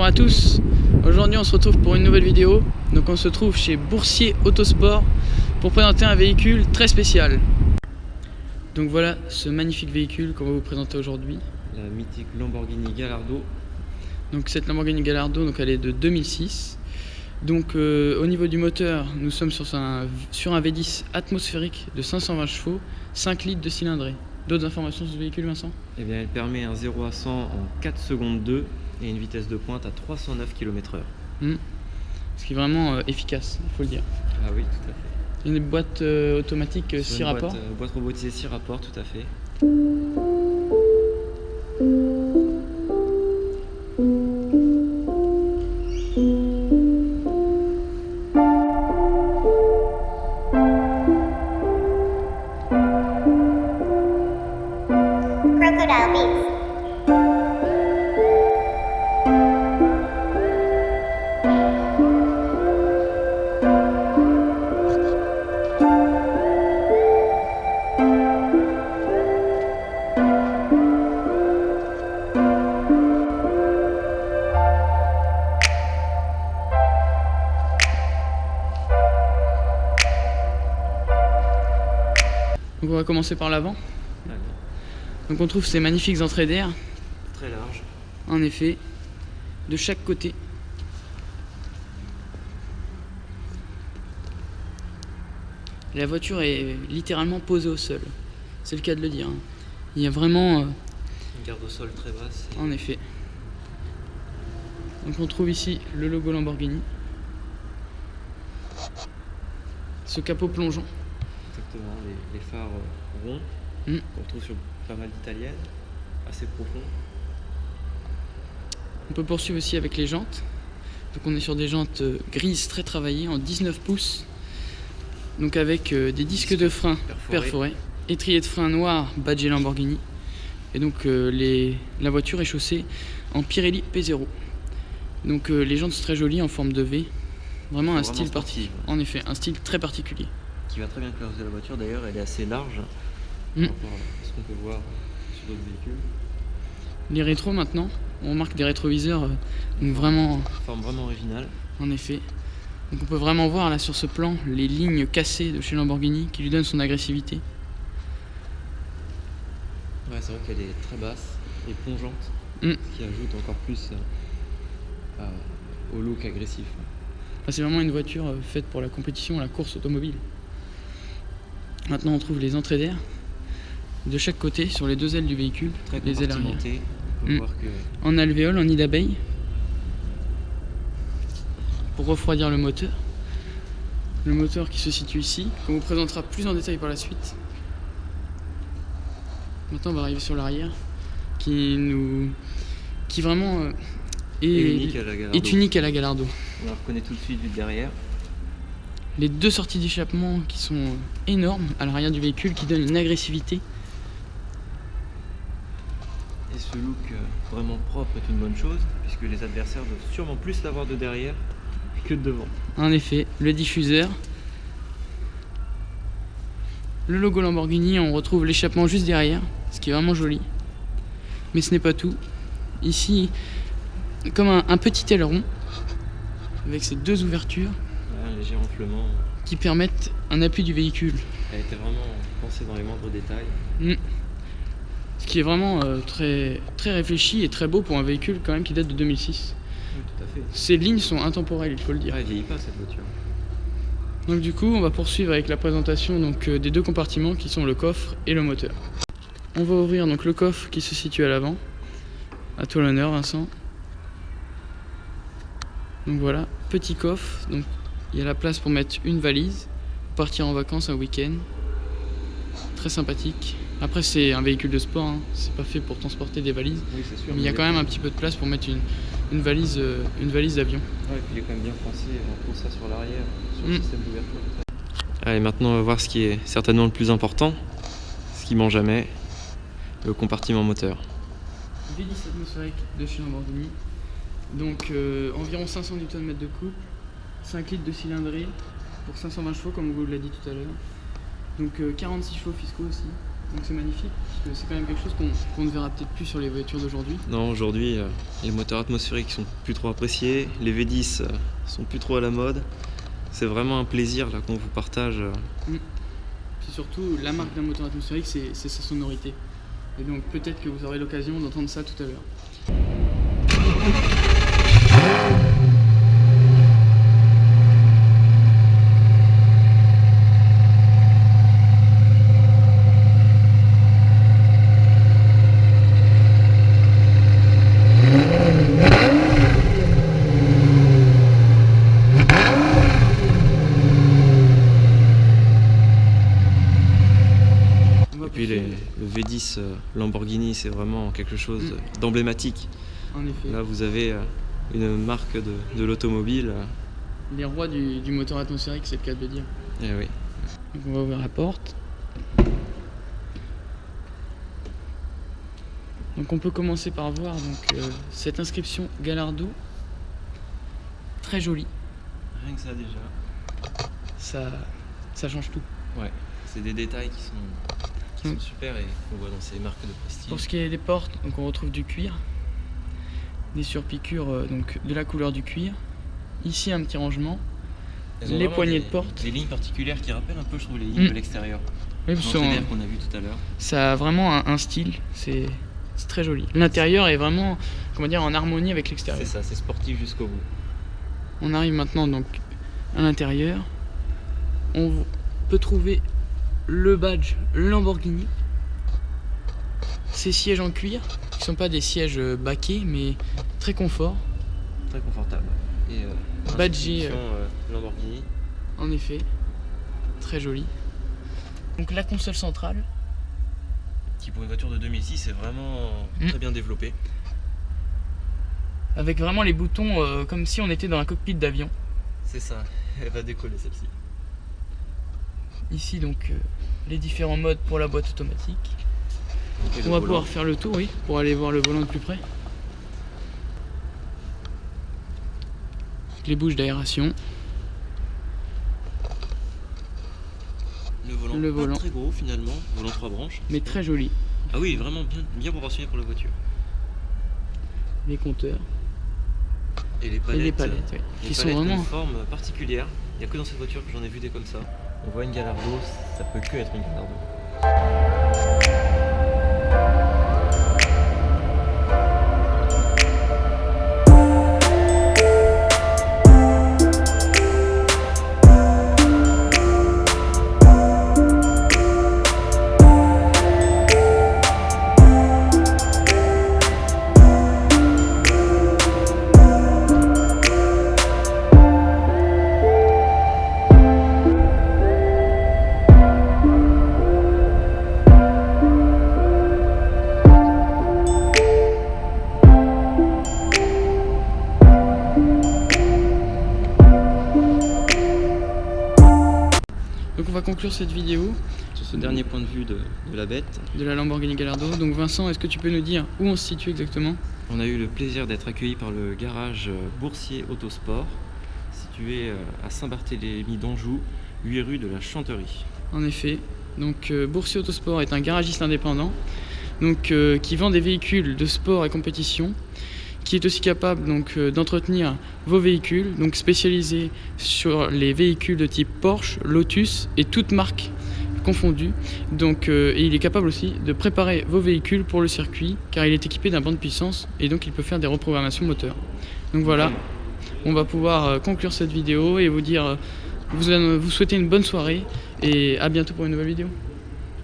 Bonjour à tous, aujourd'hui on se retrouve pour une nouvelle vidéo. Donc on se trouve chez Boursier Autosport pour présenter un véhicule très spécial. Donc voilà ce magnifique véhicule qu'on va vous présenter aujourd'hui. La mythique Lamborghini Gallardo. Donc cette Lamborghini Gallardo, donc elle est de 2006. Donc au niveau du moteur, nous sommes sur un V10 atmosphérique de 520 chevaux, 5 litres de cylindrée. D'autres informations sur ce véhicule, Vincent? Eh bien, elle permet un 0 à 100 en 4 secondes 2 et une vitesse de pointe à 309 km/h. Ce qui est vraiment efficace, il faut le dire. Ah oui, tout à fait. Une boîte automatique 6 rapports. Boîte robotisée 6 rapports, tout à fait. Crocodile Beats. Donc on va commencer par l'avant. D'accord. Donc on trouve ces magnifiques entrées d'air, Très large. en effet, de chaque côté. La voiture est littéralement posée au sol, c'est le cas de le dire. Il y a vraiment, Une garde au sol très basse. en effet. Donc on trouve ici le logo Lamborghini, ce capot plongeant. Exactement, les phares ronds Mm. qu'on retrouve sur pas mal d'italiennes, assez profonds. On peut poursuivre aussi avec les jantes. Donc on est sur des jantes grises très travaillées en 19 pouces. Donc avec des disques de frein perforés, étrier de frein noir badgé Lamborghini. Et donc la voiture est chaussée en Pirelli P0. Donc les jantes sont très jolies en forme de V. Vraiment un style particulier. En effet, un style très particulier. Qui va très bien closer la voiture, d'ailleurs elle est assez large Mm. par rapport à ce qu'on peut voir sur d'autres véhicules. Les rétros maintenant, on remarque des rétroviseurs donc vraiment, Forme vraiment originale. en effet. Donc on peut vraiment voir là sur ce plan les lignes cassées de chez Lamborghini qui lui donnent son agressivité. Ouais, c'est vrai qu'elle est très basse et plongeante, Mm. ce qui ajoute encore plus au look agressif. Enfin, c'est vraiment une voiture faite pour la compétition, la course automobile. Maintenant on trouve les entrées d'air de chaque côté sur les deux ailes du véhicule, Très les ailes arrière. compartimenté. On peut Mm. voir que En alvéole, en nid d'abeille, pour refroidir le moteur. Le moteur qui se situe ici, qu'on vous présentera plus en détail par la suite. Maintenant on va arriver sur l'arrière, qui vraiment est unique à la Gallardo. est unique à la Gallardo. On la reconnaît tout de suite du derrière. Les deux sorties d'échappement qui sont énormes à l'arrière du véhicule, qui donnent une agressivité. Et ce look vraiment propre est une bonne chose, puisque les adversaires doivent sûrement plus l'avoir de derrière que de devant. En effet, le diffuseur. Le logo Lamborghini, on retrouve l'échappement juste derrière, ce qui est vraiment joli. Mais ce n'est pas tout. Ici, comme un petit aileron, avec ses deux ouvertures, Un léger renflement. qui permettent un appui du véhicule. Elle a été vraiment pensée dans les moindres détails. Ce qui est vraiment très, très réfléchi et très beau pour un véhicule quand même qui date de 2006. Oui, tout à fait. Ces lignes sont intemporelles, il faut le dire. Ah, elle vieillit pas cette voiture. Donc du coup, on va poursuivre avec la présentation des deux compartiments qui sont le coffre et le moteur. On va ouvrir donc le coffre qui se situe à l'avant. À toi l'honneur, Vincent. Donc voilà, petit coffre. Donc il y a la place pour mettre une valise, partir en vacances un week-end. Très sympathique. Après c'est un véhicule de sport, hein. C'est pas fait pour transporter des valises. Oui, c'est sûr. Mais il y a quand même un petit peu de place pour mettre une valise d'avion. Ouais, et puis il est quand même bien pensé. On trouve ça sur l'arrière, sur Mm. le système d'ouverture. Allez, maintenant on va voir ce qui est certainement le plus important, ce qui ment jamais, le compartiment moteur. V10 atmosphérique de chez Lamborghini. Donc environ 500 Nm de couple, 5 litres de cylindrée pour 520 chevaux comme on vous l'a dit tout à l'heure. Donc 46 chevaux fiscaux aussi. Donc c'est magnifique, parce que c'est quand même quelque chose qu'on ne verra peut-être plus sur les voitures d'aujourd'hui. Non, aujourd'hui, les moteurs atmosphériques sont plus trop appréciés, les V10 sont plus trop à la mode. C'est vraiment un plaisir là qu'on vous partage. Puis surtout, la marque d'un moteur atmosphérique, c'est sa sonorité. Et donc peut-être que vous aurez l'occasion d'entendre ça tout à l'heure. Et puis le V10 Lamborghini, c'est vraiment quelque chose d'emblématique. En effet. Là, vous avez une marque de l'automobile. Les rois du moteur atmosphérique, c'est le cas de le dire. Eh oui. Donc on va ouvrir la porte. Donc on peut commencer par voir cette inscription Gallardo. Très jolie. Rien que ça déjà. Ça change tout. Ouais, c'est des détails qui sont super et qu'on voit dans ces marques de prestige. Pour ce qui est des portes, donc on retrouve du cuir. Des surpiqûres donc de la couleur du cuir. Ici un petit rangement. Les poignées de porte. Des lignes particulières qui rappellent un peu, je trouve, les lignes de l'extérieur. Oui, qu'on a vu tout à l'heure. Ça a vraiment un style, c'est très joli. L'intérieur est vraiment, comment dire, en harmonie avec l'extérieur. C'est ça, c'est sportif jusqu'au bout. On arrive maintenant donc à l'intérieur. On peut trouver le badge Lamborghini. Ces sièges en cuir, qui ne sont pas des sièges baquets, mais très confort. Très confortable. Et badgé Lamborghini. En effet, très joli. Donc la console centrale. Qui pour une voiture de 2006 est vraiment très bien développée. Avec vraiment les boutons comme si on était dans un cockpit d'avion. C'est ça, elle va décoller celle-ci. Ici donc les différents modes pour la boîte automatique. On va pouvoir faire le tour, oui, pour aller voir le volant de plus près. Les bouches d'aération. Le volant pas très gros finalement, volant 3 branches. Mais très joli. Ah oui, vraiment bien proportionné pour la voiture. Les compteurs. Et les palettes, ouais. Qui sont palettes vraiment une forme particulière. Il n'y a que dans cette voiture que j'en ai vu des comme ça. On voit une Gallardo, ça peut que être une Gallardo. Donc on va conclure cette vidéo Sur ce dernier point de vue de la bête. de la Lamborghini Gallardo. Donc Vincent, est-ce que tu peux nous dire où on se situe exactement? On a eu le plaisir d'être accueillis par le garage Boursier Autosport, situé à Saint-Barthélemy d'Anjou, 8 rue de la Chanterie. En effet, donc Boursier Autosport est un garagiste indépendant qui vend des véhicules de sport et compétition, qui est aussi capable d'entretenir vos véhicules, donc spécialisé sur les véhicules de type Porsche, Lotus et toutes marques confondues. Et il est capable aussi de préparer vos véhicules pour le circuit, car il est équipé d'un banc de puissance et donc il peut faire des reprogrammations moteurs. Donc voilà, on va pouvoir conclure cette vidéo et vous dire, vous souhaiter une bonne soirée et à bientôt pour une nouvelle vidéo.